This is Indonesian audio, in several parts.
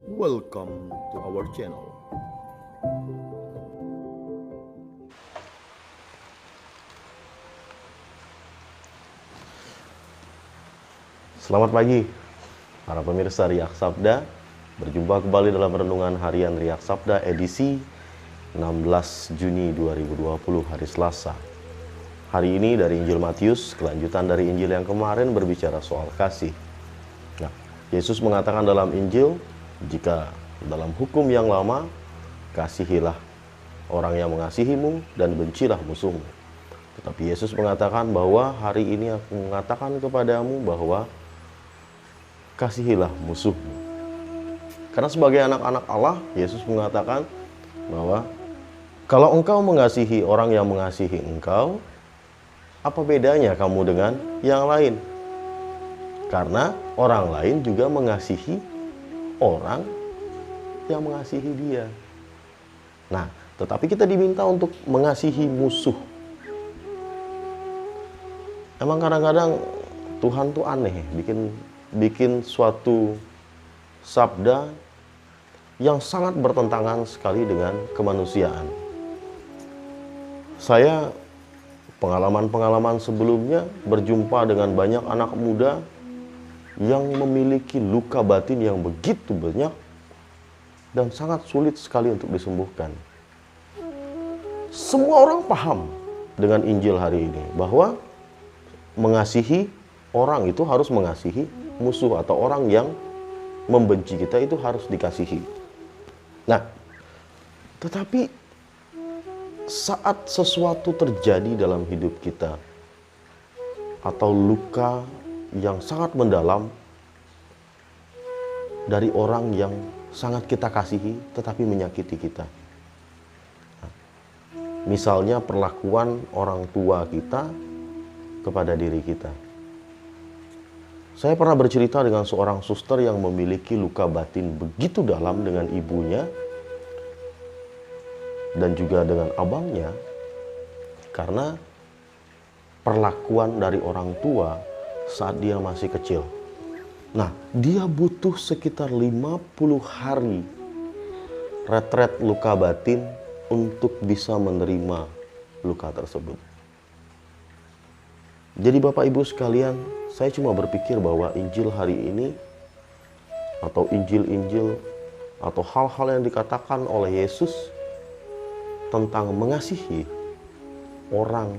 Welcome to our channel. Selamat pagi, para pemirsa Riak Sabda. Berjumpa kembali dalam Renungan Harian Riak Sabda edisi 16 Juni 2020 hari Selasa. Hari ini dari Injil Matius, kelanjutan dari Injil yang kemarin berbicara soal kasih. Nah, Yesus mengatakan dalam Injil, jika dalam hukum yang lama, kasihilah orang yang mengasihimu dan bencilah musuhmu. Tetapi Yesus mengatakan bahwa hari ini aku mengatakan kepadamu bahwa kasihilah musuhmu. Karena sebagai anak-anak Allah, Yesus mengatakan bahwa kalau engkau mengasihi orang yang mengasihi engkau, apa bedanya kamu dengan yang lain? Karena orang lain juga mengasihi orang yang mengasihi dia. Nah, tetapi kita diminta untuk mengasihi musuh. Emang kadang-kadang Tuhan tuh aneh, bikin suatu sabda yang sangat bertentangan sekali dengan kemanusiaan. Saya pengalaman-pengalaman sebelumnya berjumpa dengan banyak anak muda yang memiliki luka batin yang begitu banyak dan sangat sulit sekali untuk disembuhkan. Semua orang paham dengan Injil hari ini bahwa mengasihi orang itu harus mengasihi musuh atau orang yang membenci kita itu harus dikasihi. Nah, tetapi saat sesuatu terjadi dalam hidup kita atau luka yang sangat mendalam dari orang yang sangat kita kasihi tetapi menyakiti kita. Misalnya perlakuan orang tua kita kepada diri kita. Saya pernah bercerita dengan seorang suster yang memiliki luka batin begitu dalam dengan ibunya dan juga dengan abangnya karena perlakuan dari orang tua saat dia masih kecil. Nah, dia butuh sekitar 50 hari retret luka batin untuk bisa menerima luka tersebut. Jadi Bapak Ibu sekalian, saya cuma berpikir bahwa Injil hari ini atau Injil-Injil atau hal-hal yang dikatakan oleh Yesus tentang mengasihi orang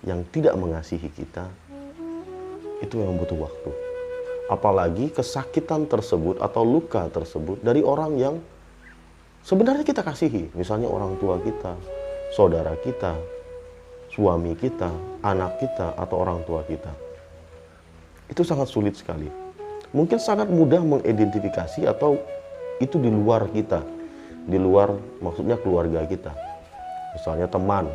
yang tidak mengasihi kita, itu yang butuh waktu. Apalagi kesakitan tersebut atau luka tersebut dari orang yang sebenarnya kita kasihi. Misalnya orang tua kita, saudara kita, suami kita, anak kita, atau orang tua kita. Itu sangat sulit sekali. Mungkin sangat mudah mengidentifikasi atau itu di luar kita. Di luar maksudnya keluarga kita. Misalnya teman,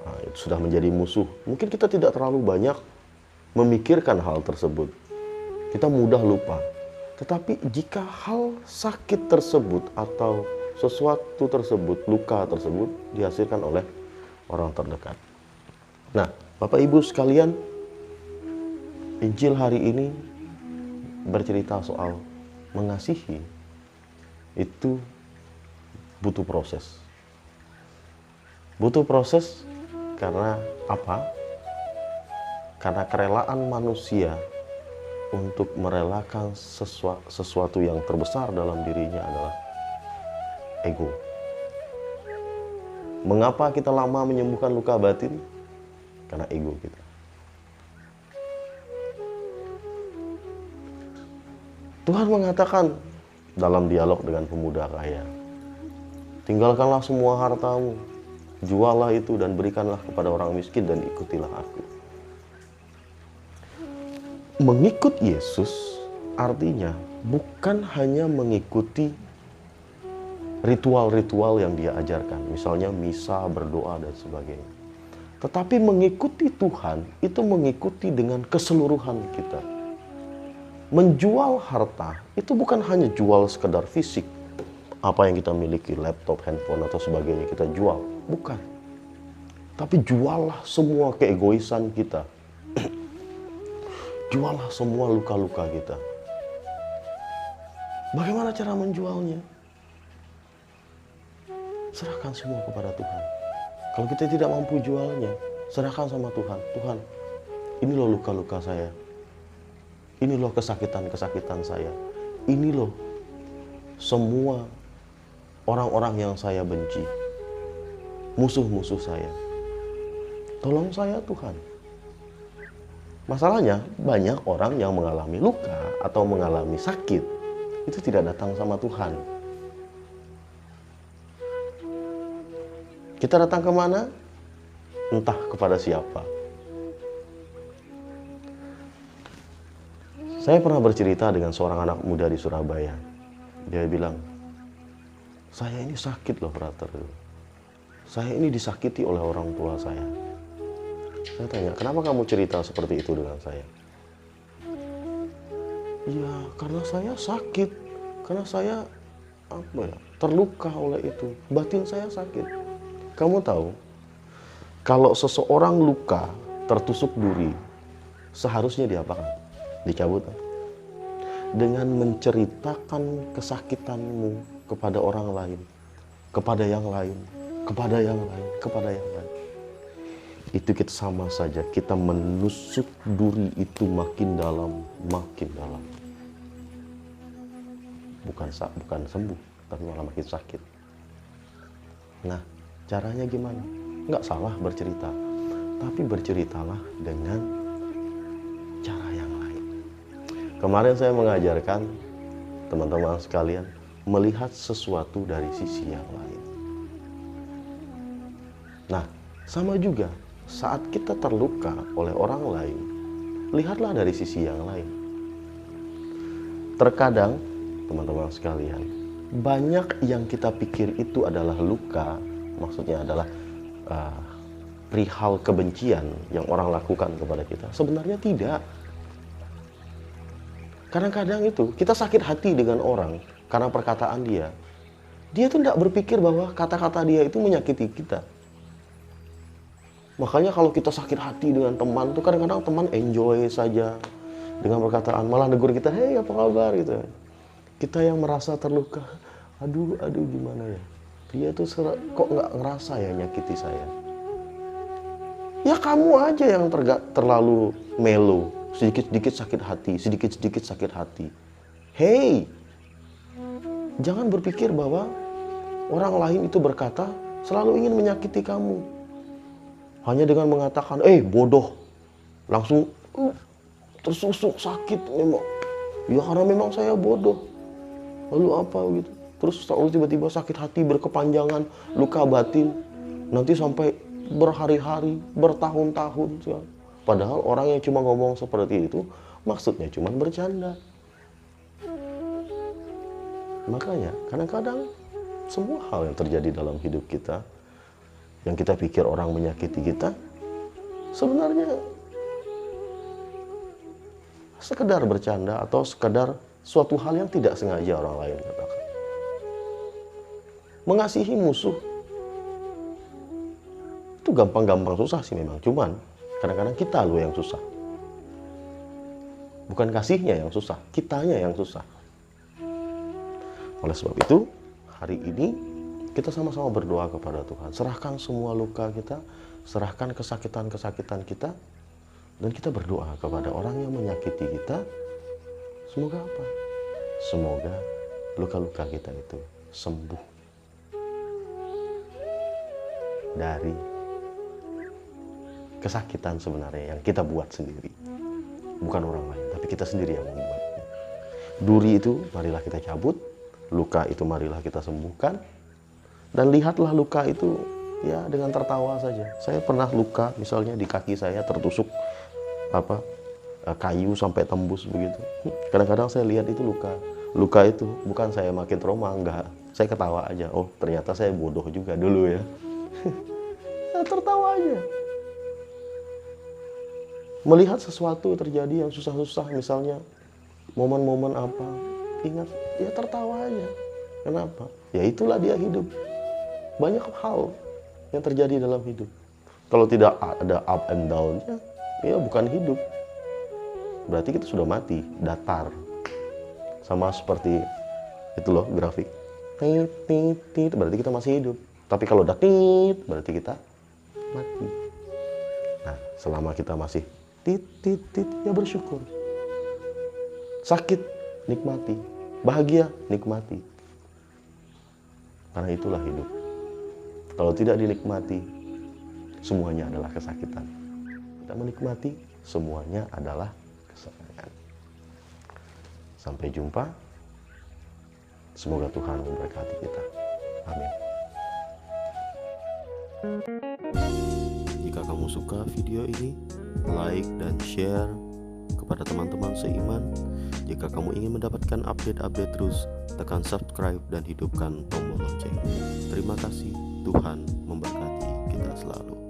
nah, itu sudah menjadi musuh. Mungkin kita tidak terlalu banyak memikirkan hal tersebut. Kita mudah lupa. Tetapi jika hal sakit tersebut atau sesuatu tersebut, luka tersebut dihasilkan oleh orang terdekat. Nah, Bapak Ibu sekalian, Injil hari ini bercerita soal mengasihi. Itu butuh proses. Butuh proses karena apa? Karena kerelaan manusia untuk merelakan sesuatu yang terbesar dalam dirinya adalah ego. Mengapa kita lama menyembuhkan luka batin? Karena ego kita. Tuhan mengatakan dalam dialog dengan pemuda kaya, tinggalkanlah semua hartamu, jualah itu dan berikanlah kepada orang miskin dan ikutilah aku. Mengikut Yesus artinya bukan hanya mengikuti ritual-ritual yang dia ajarkan, misalnya misa, berdoa, dan sebagainya. Tetapi mengikuti Tuhan itu mengikuti dengan keseluruhan kita. Menjual harta itu bukan hanya jual sekedar fisik. Apa yang kita miliki, laptop, handphone, atau sebagainya kita jual. Bukan. Tapi juallah semua keegoisan kita. Juallah semua luka-luka kita. Bagaimana cara menjualnya? Serahkan semua kepada Tuhan. Kalau kita tidak mampu jualnya, serahkan sama Tuhan. Tuhan, ini loh luka-luka saya. Ini loh kesakitan-kesakitan saya. Ini loh semua orang-orang yang saya benci. Musuh-musuh saya. Tolong saya Tuhan. Masalahnya banyak orang yang mengalami luka atau mengalami sakit itu tidak datang sama Tuhan. Kita datang kemana? Entah kepada siapa. Saya pernah bercerita dengan seorang anak muda di Surabaya. Dia bilang, saya ini sakit loh brother. Saya ini disakiti oleh orang tua saya. Saya tanya, kenapa kamu cerita seperti itu dengan saya? Ya, karena saya sakit. Karena saya terluka oleh itu. Batin saya sakit. Kamu tahu, kalau seseorang luka, tertusuk duri, seharusnya diapakan? Dicabut. Dengan menceritakan kesakitanmu kepada orang lain, kepada yang lain, kepada yang lain, kepada yang lain. Itu kita sama saja, kita menusuk duri itu makin dalam, makin dalam. Bukan sembuh, tapi malah makin sakit. Nah, caranya gimana? Nggak salah bercerita, tapi berceritalah dengan cara yang lain. Kemarin saya mengajarkan teman-teman sekalian melihat sesuatu dari sisi yang lain. Nah, sama juga saat kita terluka oleh orang lain, lihatlah dari sisi yang lain. Terkadang, teman-teman sekalian, banyak yang kita pikir itu adalah luka, maksudnya adalah perihal kebencian yang orang lakukan kepada kita. Sebenarnya tidak. Kadang-kadang itu kita sakit hati dengan orang karena perkataan dia. Dia tuh tidak berpikir bahwa kata-kata dia itu menyakiti kita. Makanya kalau kita sakit hati dengan teman tuh kadang-kadang teman enjoy saja dengan perkataan, malah negur kita, hei apa kabar gitu. Kita yang merasa terluka, aduh gimana ya, dia tuh kok nggak ngerasa ya nyakiti saya. Ya kamu aja yang terlalu melo, sedikit-sedikit sakit hati. Hei, jangan berpikir bahwa orang lain itu berkata selalu ingin menyakiti kamu. Hanya dengan mengatakan, bodoh, langsung tersusuk sakit memang. Ya karena memang saya bodoh. Lalu apa gitu? Terus tiba-tiba sakit hati berkepanjangan, luka batin, nanti sampai berhari-hari, bertahun-tahun. Padahal orang yang cuma ngomong seperti itu, maksudnya cuma bercanda. Makanya kadang-kadang semua hal yang terjadi dalam hidup kita, yang kita pikir orang menyakiti kita, sebenarnya sekedar bercanda atau sekedar suatu hal yang tidak sengaja orang lain katakan. Mengasihi musuh itu gampang-gampang susah sih memang, cuman kadang-kadang kita loh yang susah. Bukan kasihnya yang susah, kitanya yang susah. Oleh sebab itu, hari ini kita sama-sama berdoa kepada Tuhan. Serahkan semua luka kita, serahkan kesakitan-kesakitan kita, dan kita berdoa kepada orang yang menyakiti kita. Semoga apa? Semoga luka-luka kita itu sembuh dari kesakitan sebenarnya yang kita buat sendiri. Bukan orang lain, tapi kita sendiri yang membuatnya. Duri itu marilah kita cabut, luka itu marilah kita sembuhkan. Dan lihatlah luka itu ya dengan tertawa saja. Saya pernah luka misalnya di kaki saya tertusuk kayu sampai tembus begitu. Kadang-kadang saya lihat itu luka. Luka itu bukan saya makin trauma, enggak. Saya ketawa aja. Oh ternyata saya bodoh juga dulu ya. Saya tertawa aja. Melihat sesuatu terjadi yang susah-susah misalnya. Momen-momen apa. Ingat, ya tertawa aja. Kenapa? Ya itulah dia hidup. Banyak hal yang terjadi dalam hidup. Kalau tidak ada up and down-nya, ya bukan hidup. Berarti kita sudah mati, datar. Sama seperti Itu loh grafik. Tit, tit, tit, berarti kita masih hidup. Tapi kalau udah tit, berarti kita mati. Nah, selama kita masih tit, tit, tit, ya bersyukur. Sakit, nikmati. Bahagia, nikmati. Karena itulah hidup. Kalau tidak dinikmati, semuanya adalah kesakitan. Tidak menikmati, semuanya adalah kesenangan. Sampai jumpa. Semoga Tuhan memberkati kita. Amin. Jika kamu suka video ini, like dan share kepada teman-teman seiman. Jika kamu ingin mendapatkan update-update terus, tekan subscribe dan hidupkan tombol lonceng. Terima kasih, Tuhan memberkati kita selalu.